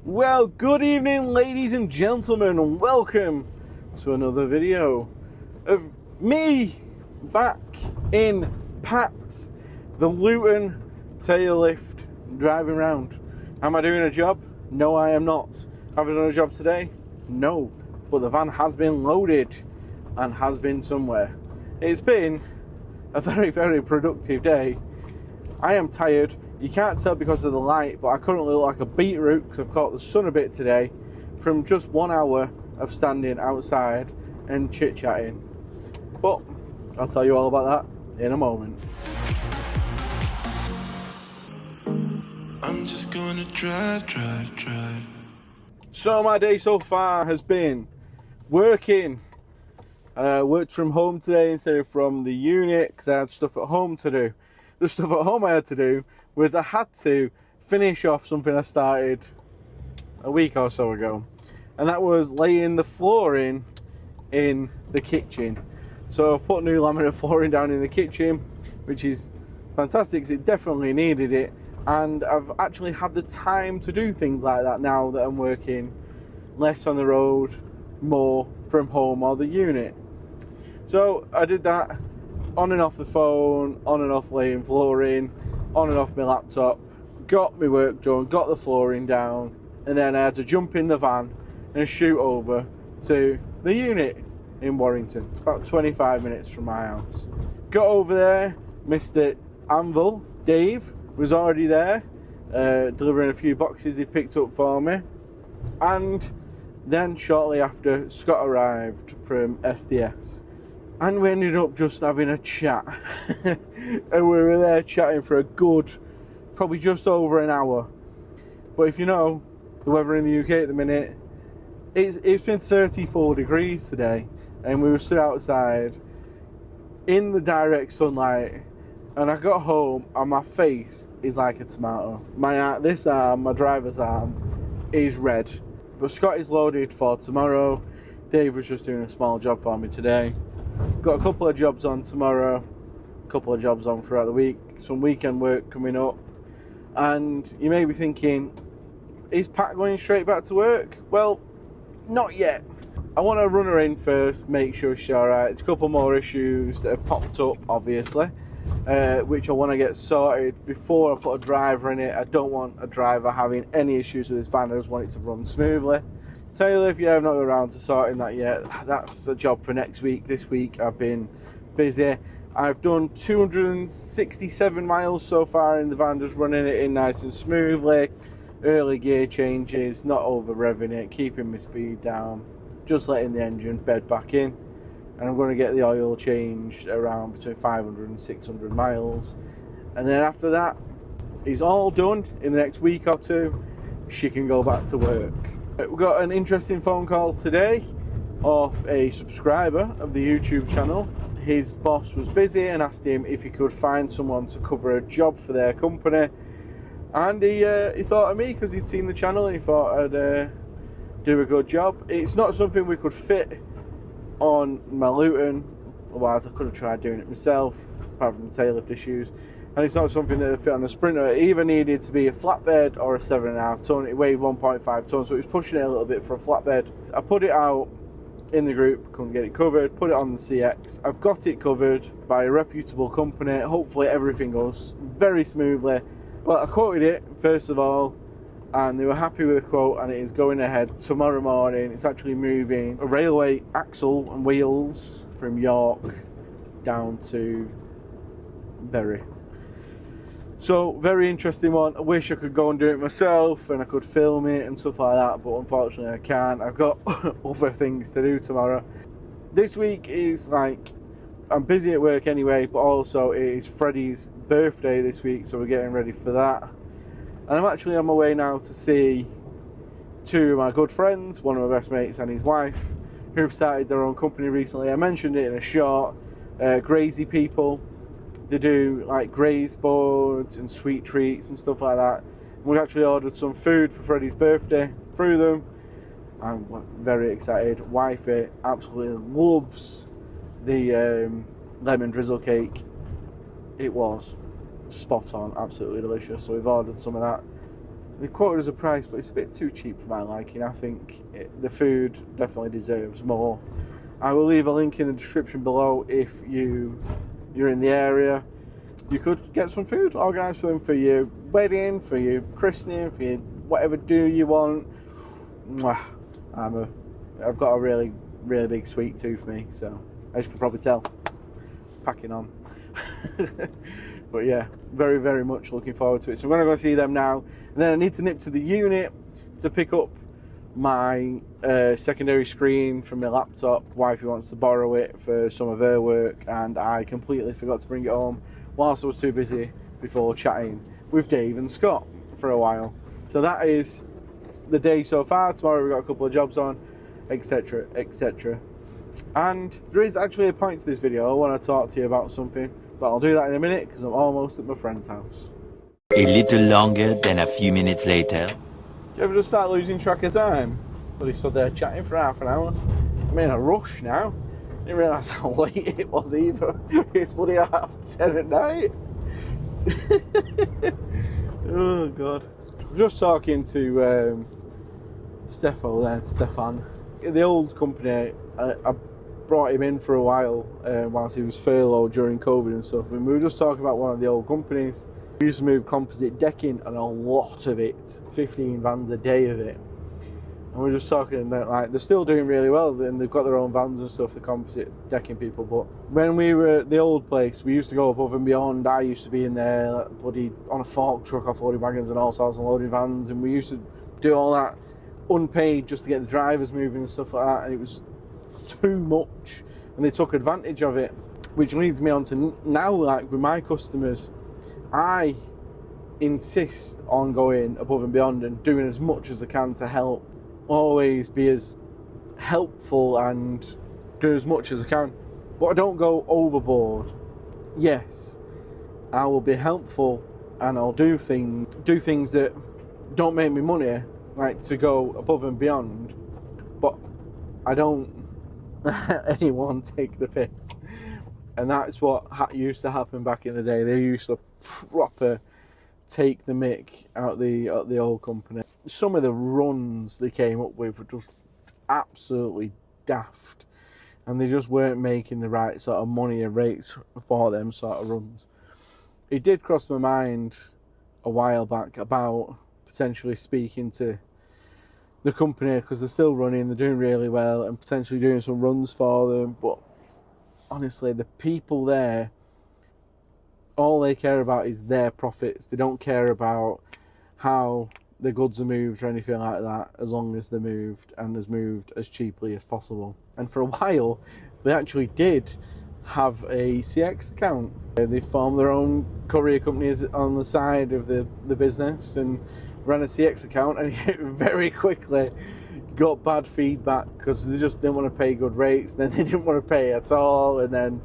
Well, good evening, ladies and gentlemen, and welcome to another video of me back in Pat, the Luton tail lift, driving around. Am I doing a job? No, I am not. Have I done a job today? No, but the van has been loaded and has been somewhere. It's been a very, very productive day. I am tired. You can't tell because of the light, but I currently look like a beetroot because I've caught the sun a bit today from just 1 hour of standing outside and chit-chatting. But I'll tell you all about that in a moment. I'm just gonna drive. So my day so far has been working. Worked from home today instead of from the unit because I had stuff at home to do. The stuff at home I had to do was I had to finish off something I started a week or so ago, and that was laying the flooring in the kitchen. So I've put new laminate flooring down in the kitchen, which is fantastic because it definitely needed it, and I've actually had the time to do things like that now that I'm working less on the road, more from home or the unit. So I did that on and off the phone, on and off laying flooring, on and off my laptop, got my work done, got the flooring down, and then I had to jump in the van and shoot over to the unit in Warrington. It's about 25 minutes from my house. Got over there, Mr. Anvil, Dave, was already there, delivering a few boxes he picked up for me. And then shortly after, Scott arrived from SDS. And we ended up just having a chat. And we were there chatting for a good, probably just over an hour. But if you know the weather in the UK at the minute, it's been 34 degrees today. And we were stood outside in the direct sunlight. And I got home and my face is like a tomato. This arm, my driver's arm, is red. But Scott is loaded for tomorrow. Dave was just doing a small job for me today. Got a couple of jobs on tomorrow, a couple of jobs on throughout the week, some weekend work coming up. And you may be thinking, is Pat going straight back to work? Well, not yet. I want to run her in first, make sure she's alright. There's a couple more issues that have popped up, obviously, which I want to get sorted before I put a driver in it. I don't want a driver having any issues with this van. I just want it to run smoothly. Taylor, if you have not got around to sorting that yet, that's a job for next week. This week I've been busy. I've done 267 miles so far in the van, just running it in nice and smoothly. Early gear changes, not over revving it, keeping my speed down, just letting the engine bed back in. And I'm going to get the oil changed around between 500 and 600 miles. And then after that, it's all done. In the next week or two, she can go back to work. We got an interesting phone call today off a subscriber of the YouTube channel. His boss was busy and asked him if he could find someone to cover a job for their company. And he thought of me because he'd seen the channel and he thought I'd do a good job. It's not something we could fit on my Luton, otherwise I could have tried doing it myself, apart from the tail lift issues. And it's not something that would fit on a Sprinter. It either needed to be a flatbed or a 7.5 ton. It weighed 1.5 tons, so it was pushing it a little bit for a flatbed. I put it out in the group, couldn't get it covered, put it on the CX. I've got it covered by a reputable company. Hopefully everything goes very smoothly. Well, I quoted it, first of all, and they were happy with the quote, and it is going ahead tomorrow morning. It's actually moving a railway axle and wheels from York down to Bury. So, very interesting one. I wish I could go and do it myself and I could film it and stuff like that, but unfortunately I can't. I've got other things to do tomorrow. This week is like, I'm busy at work anyway, but also it is Freddie's birthday this week, so we're getting ready for that. And I'm actually on my way now to see two of my good friends, one of my best mates and his wife, who've started their own company recently. I mentioned it in a short, Grazy People. They do like graze boards and sweet treats and stuff like that. We actually ordered some food for Freddie's birthday through them. I'm very excited. Wifey absolutely loves the lemon drizzle cake. It was spot on, absolutely delicious. So we've ordered some of that. They quoted as a price, but it's a bit too cheap for my liking. I think the food definitely deserves more. I will leave a link in the description below if you're in the area. You could get some food organised for them for your wedding, for your christening, for your whatever do you want. Mwah. I've got a really, really big sweet tooth, me, so as you can probably tell, packing on. But yeah, very, very much looking forward to it. So I'm going to go see them now, and then I need to nip to the unit to pick up my secondary screen from my laptop. Wifey wants to borrow it for some of her work, and I completely forgot to bring it home whilst I was too busy before chatting with Dave and Scott for a while. So that is the day so far. Tomorrow we've got a couple of jobs on, etc, etc. And there is actually a point to this video. I want to talk to you about something, but I'll do that in a minute because I'm almost at my friend's house. A little longer than a few minutes later. Do you ever just start losing track of time? But he stood there chatting for half an hour. I'm in a rush now. I didn't realise how late it was either. It's bloody 10:30 at night. Oh God. I'm just talking to Stefan. The old company, I brought him in for a while whilst he was furloughed during COVID and stuff, and we were just talking about one of the old companies. We used to move composite decking, and a lot of it, 15 vans a day of it. And we were just talking about, like, they're still doing really well, and they've got their own vans and stuff, the composite decking people. But when we were at the old place, we used to go above and beyond. I used to be in there, like, bloody on a fork truck, offloading wagons and all sorts of loading vans, and we used to do all that unpaid just to get the drivers moving and stuff like that, and it was too much, and they took advantage of it. Which leads me on to now, like, with my customers, I insist on going above and beyond and doing as much as I can to help, always be as helpful and do as much as I can, but I don't go overboard. Yes, I will be helpful and I'll do things that don't make me money, like to go above and beyond, but I don't let anyone take the piss. And that's what used to happen back in the day. They used to proper take the mick out the old company. Some of the runs they came up with were just absolutely daft, and they just weren't making the right sort of money and rates for them sort of runs. It did cross my mind a while back about potentially speaking to the company, because they're still running, they're doing really well, and potentially doing some runs for them. But honestly, the people there, all they care about is their profits. They don't care about how the goods are moved or anything like that, as long as they're moved and as moved as cheaply as possible. And for a while, they actually did have a CX account. They formed their own courier companies on the side of the business and ran a CX account, and it very quickly got bad feedback because they just didn't want to pay good rates, then they didn't want to pay at all, and then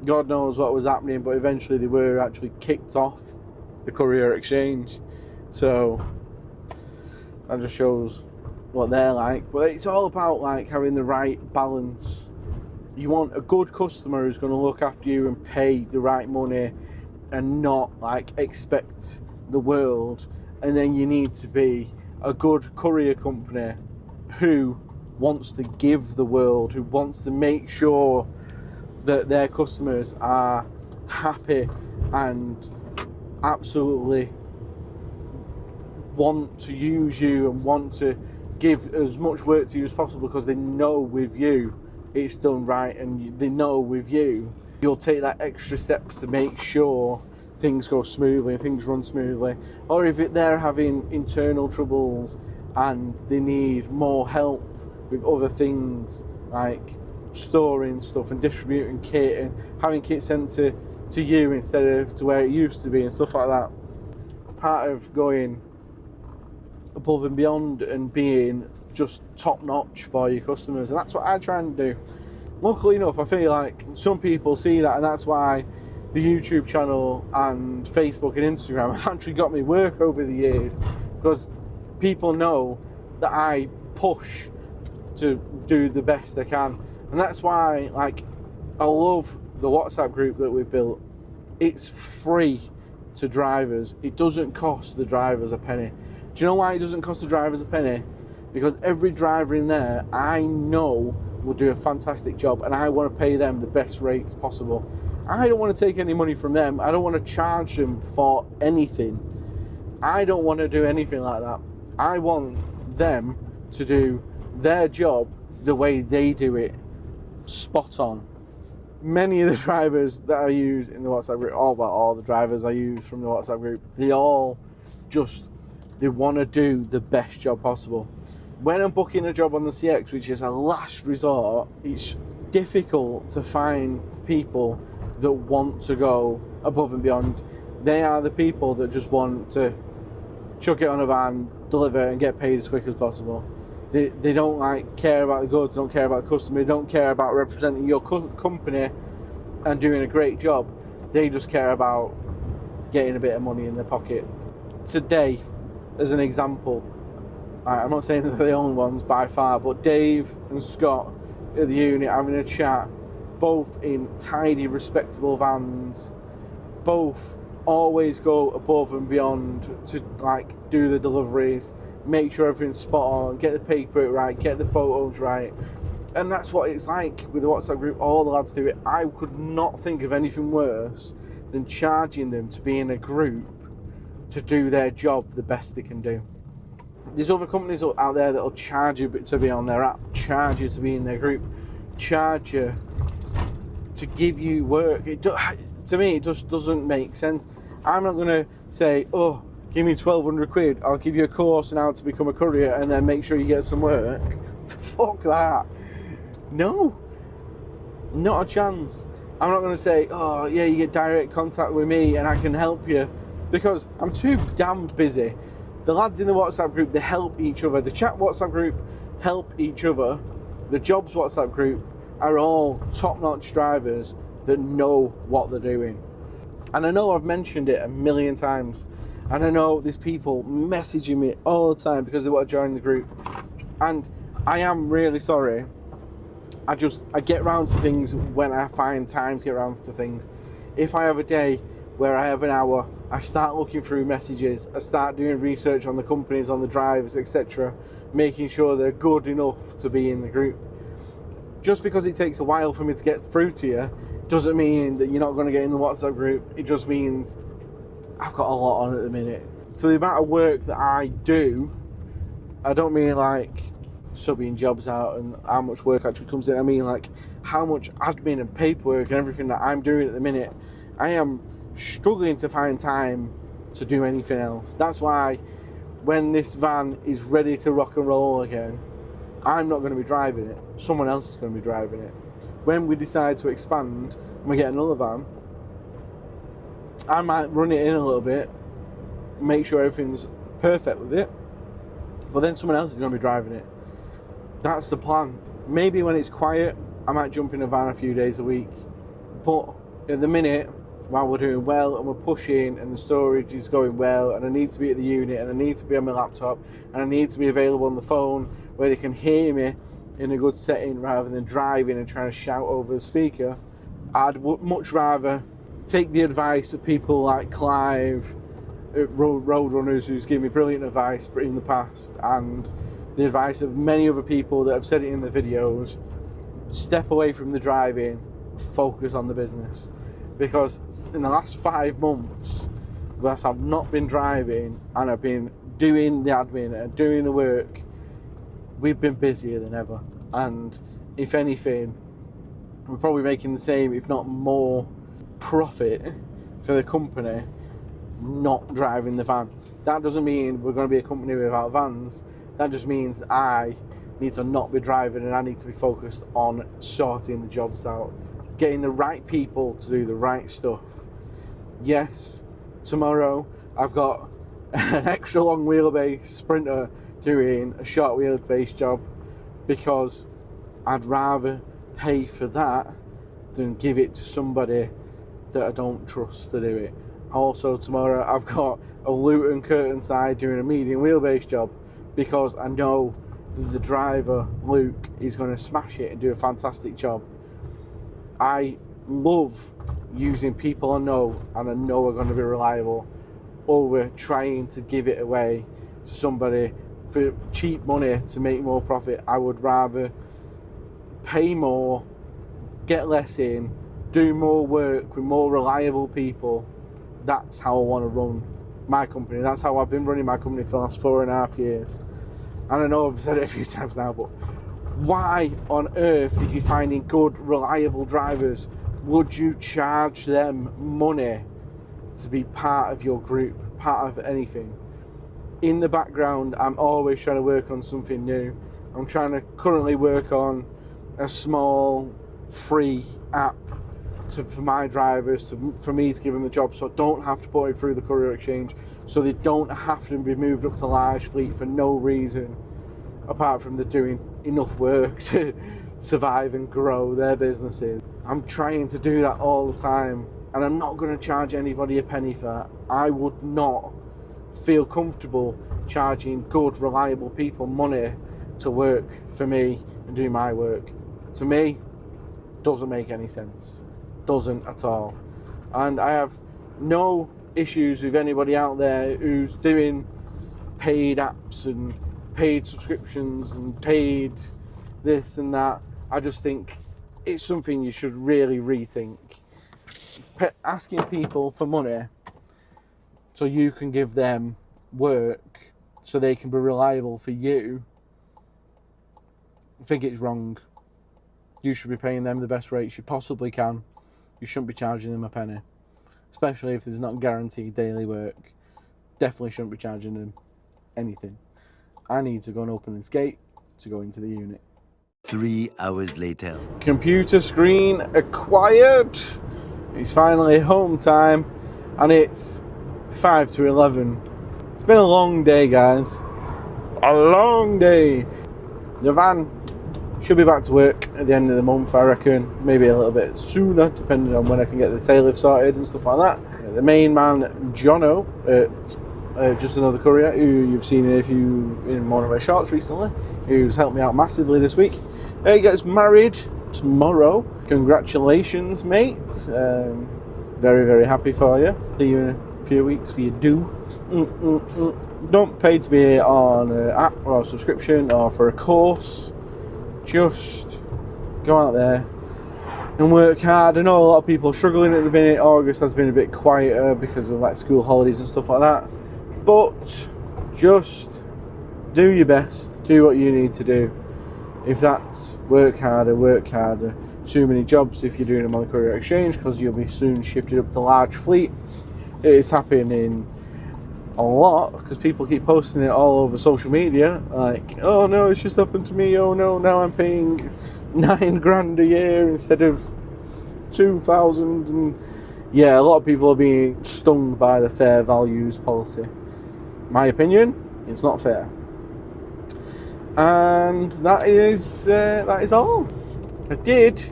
God knows what was happening, but eventually they were actually kicked off the courier exchange. So that just shows what they're like. But it's all about, like, having the right balance. You want a good customer who's going to look after you and pay the right money and not, like, expect the world. And then you need to be a good courier company who wants to give the world, who wants to make sure that their customers are happy and absolutely want to use you and want to give as much work to you as possible, because they know with you it's done right, and they know with you you'll take that extra steps to make sure things go smoothly and things run smoothly. Or if they're having internal troubles and they need more help with other things like storing stuff and distributing kit and having kit sent to you instead of to where it used to be and stuff like that. Part of going above and beyond and being just top notch for your customers, and that's what I try and do. Luckily enough, I feel like some people see that, and that's why the YouTube channel and Facebook and Instagram have actually got me work over the years, because people know that I push to do the best I can. And that's why, like, I love the WhatsApp group that we've built. It's free to drivers. It doesn't cost the drivers a penny. Do you know why it doesn't cost the drivers a penny? Because every driver in there, I know, will do a fantastic job, and I want to pay them the best rates possible. I don't want to take any money from them. I don't want to charge them for anything. I don't want to do anything like that. I want them to do their job the way they do it. Spot on. Many of the drivers that I use in the WhatsApp group, all the drivers I use from the WhatsApp group, they want to do the best job possible. When I'm booking a job on the CX, which is a last resort, it's difficult to find people that want to go above and beyond. They are the people that just want to chuck it on a van, deliver, and get paid as quick as possible. They don't care about the goods, they don't care about the customer, they don't care about representing your company and doing a great job. They just care about getting a bit of money in their pocket. Today, as an example, I'm not saying that they're the only ones by far, but Dave and Scott at the unit having a chat, both in tidy, respectable vans, both always go above and beyond to do the deliveries, make sure everything's spot on, get the paperwork right, get the photos right. And that's what it's like with the WhatsApp group. All the lads do it. I could not think of anything worse than charging them to be in a group to do their job the best they can do. There's other companies out there that'll charge you to be on their app, charge you to be in their group, charge you to give you work. To me, it just doesn't make sense. I'm not going to say, oh, give me 1,200 quid, I'll give you a course on how to become a courier and then make sure you get some work. Fuck that. No, not a chance. I'm not going to say, oh yeah, you get direct contact with me and I can help you, because I'm too damn busy. The lads in the WhatsApp group, they help each other. The chat WhatsApp group help each other. The jobs WhatsApp group are all top-notch drivers that know what they're doing. And I know I've mentioned it a million times, and I know there's people messaging me all the time because they want to join the group, and I am really sorry. I get around to things when I find time to get around to things. If I have a day where I have an hour, I start looking through messages, I start doing research on the companies, on the drivers, etc., making sure they're good enough to be in the group. Just because it takes a while for me to get through to you doesn't mean that you're not going to get in the WhatsApp group. It just means I've got a lot on at the minute. So the amount of work that I do, I don't mean subbing jobs out and how much work actually comes in. I mean how much admin and paperwork and everything that I'm doing at the minute. I am struggling to find time to do anything else. That's why when this van is ready to rock and roll again, I'm not going to be driving it. Someone else is going to be driving it. When we decide to expand and we get another van, I might run it in a little bit, make sure everything's perfect with it, but then someone else is going to be driving it. That's the plan. Maybe when it's quiet, I might jump in a van a few days a week, but at the minute, while we're doing well and we're pushing and the storage is going well and I need to be at the unit and I need to be on my laptop and I need to be available on the phone where they can hear me in a good setting rather than driving and trying to shout over the speaker, I'd much rather take the advice of people like Clive at Roadrunners, who's given me brilliant advice in the past, and the advice of many other people that have said it in the videos. Step away from the driving, focus on the business. Because in the last 5 months, whilst I've not been driving and I've been doing the admin and doing the work, we've been busier than ever. And if anything, we're probably making the same, if not more, profit for the company not driving the van. That doesn't mean we're going to be a company without vans. That just means I need to not be driving and I need to be focused on sorting the jobs out, getting the right people to do the right stuff. Yes, tomorrow I've got an extra long wheelbase sprinter doing a short wheelbase job because I'd rather pay for that than give it to somebody that I don't trust to do it. Also tomorrow I've got a Luton curtain side doing a medium wheelbase job because I know that the driver, Luke, is going to smash it and do a fantastic job. I love using people I know and I know are going to be reliable over trying to give it away to somebody for cheap money to make more profit. I would rather pay more, get less in, do more work with more reliable people. That's how I want to run my company. That's how I've been running my company for the last 4.5 years. And I know I've said it a few times now, but why on earth, if you're finding good, reliable drivers, would you charge them money to be part of your group, part of anything? In the background, I'm always trying to work on something new. I'm trying to currently work on a small free app for my drivers, for me to give them the job, so I don't have to put it through the courier exchange, so they don't have to be moved up to large fleet for no reason, apart from they're doing enough work to survive and grow their businesses. I'm trying to do that all the time, and I'm not going to charge anybody a penny for that. I would not feel comfortable charging good, reliable people money to work for me and do my work. To me, doesn't make any sense. Doesn't at all. And I have no issues with anybody out there who's doing paid apps and paid subscriptions and paid this and that. I just think it's something you should really rethink. Asking people for money so you can give them work so they can be reliable for you, I think it's wrong. You should be paying them the best rates you possibly can. You shouldn't be charging them a penny, especially if there's not guaranteed daily work. Definitely shouldn't be charging them anything. I need to go and open this gate to go into the unit. 3 hours later. Computer screen acquired. It's finally home time, and it's 5 to 11. It's been a long day, guys. A long day. The van should be back to work at the end of the month, I reckon. Maybe a little bit sooner, depending on when I can get the tail lift sorted and stuff like that. The main man, Jono, at Just Another Courier, who you've seen in one of my shorts recently, who's helped me out massively this week. He gets married tomorrow. Congratulations, mate. Very, very happy for you. See you in a few weeks for your due. Don't pay to be on an app or a subscription or for a course. Just go out there and work hard. I know a lot of people are struggling at the minute. August has been a bit quieter because of like school holidays and stuff like that. But just do your best. Do what you need to do. If that's work harder. Too many jobs if you're doing them on the courier exchange, because you'll be soon shifted up to large fleet. It is happening a lot because people keep posting it all over social media, like, oh no, it's just happened to me, oh no, now I'm paying $9,000 a year instead of 2,000, and yeah, a lot of people are being stung by the fair values policy. My opinion, it's not fair. And that is all. I did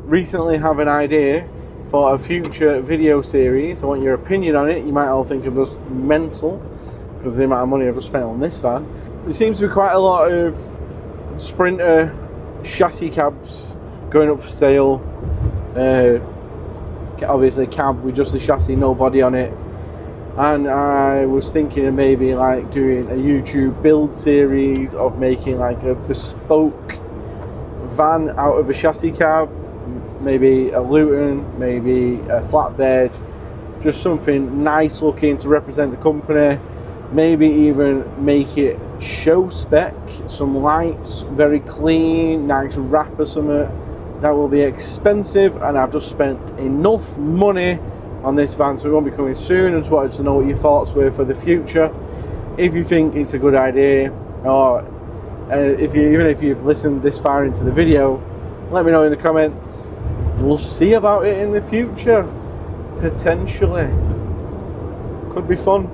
recently have an idea for a future video series. I want your opinion on it. You might all think I'm just mental because of the amount of money I've just spent on this van. There seems to be quite a lot of Sprinter chassis cabs going up for sale. Obviously cab with just the chassis, no body on it. And I was thinking of maybe like doing a YouTube build series of making like a bespoke van out of a chassis cab. Maybe a Luton, maybe a flatbed, just something nice looking to represent the company. Maybe even make it show spec, some lights, very clean, nice wrap or something. That will be expensive, and I've just spent enough money on this van, so it won't be coming soon. I just wanted to know what your thoughts were for the future. If you think it's a good idea, or even if you've listened this far into the video, let me know in the comments. We'll see about it in the future. Potentially. Could be fun.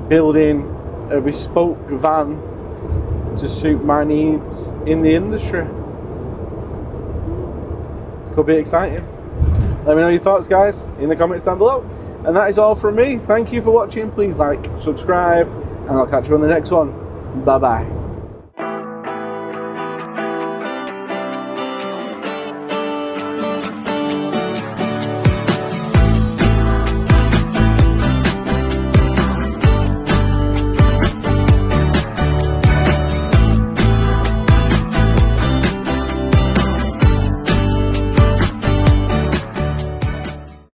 Building a bespoke van to suit my needs in the industry. Could be exciting. Let me know your thoughts, guys, in the comments down below. And that is all from me. Thank you for watching. Please like, subscribe, and I'll catch you on the next one. Bye-bye.